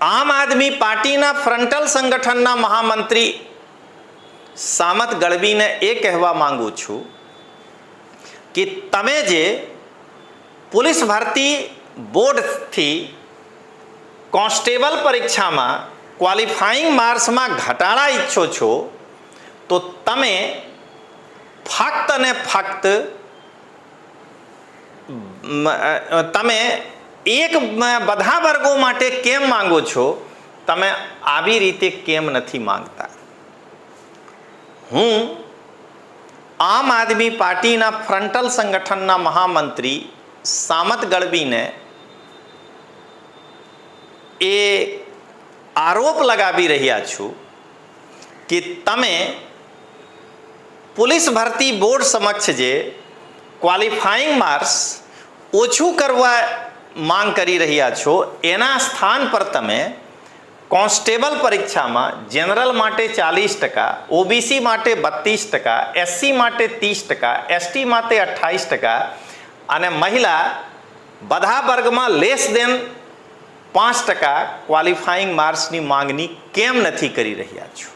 આમ આદમી પાર્ટીના ફ્રન્ટલ સંગઠનના મહામંત્રી સામત ગઢવીને એ કહેવા માંગુ છું કે તમે જે પોલીસ ભરતી બોર્ડથી કોન્સ્ટેબલ પરીક્ષામાં ક્વોલિફાઈંગ માર્ક્સમાં ઘટાડા ઈચ્છો છો તો તમે ફક્ત અને ફક્ત તમે એક બધા વર્ગો માટે કેમ માંગો છો? તમે આવી રીતે કેમ નથી માંગતા? હું આમ આદમી પાર્ટીના ફ્રન્ટલ સંગઠનના મહામંત્રી સામત ગઢવીને એ આરોપ લગાવી રહ્યા છું કે તમે પોલીસ ભરતી બોર્ડ સમક્ષ જે ક્વોલિફાઈંગ માર્ક્સ ઓછું કરવા માંગ કરી રહ્યા છો એના સ્થાન પર તમે કોન્સ્ટેબલ પરીક્ષામાં જનરલ માટે 40%, ઓબીસી માટે 32%, એસસી માટે 30%, એસટી માટે 28% અને મહિલા બધા વર્ગમાં લેસ દેન 5% ક્વોલિફાઈંગ માર્ક્સની માંગણી કેમ નથી કરી રહ્યા છો?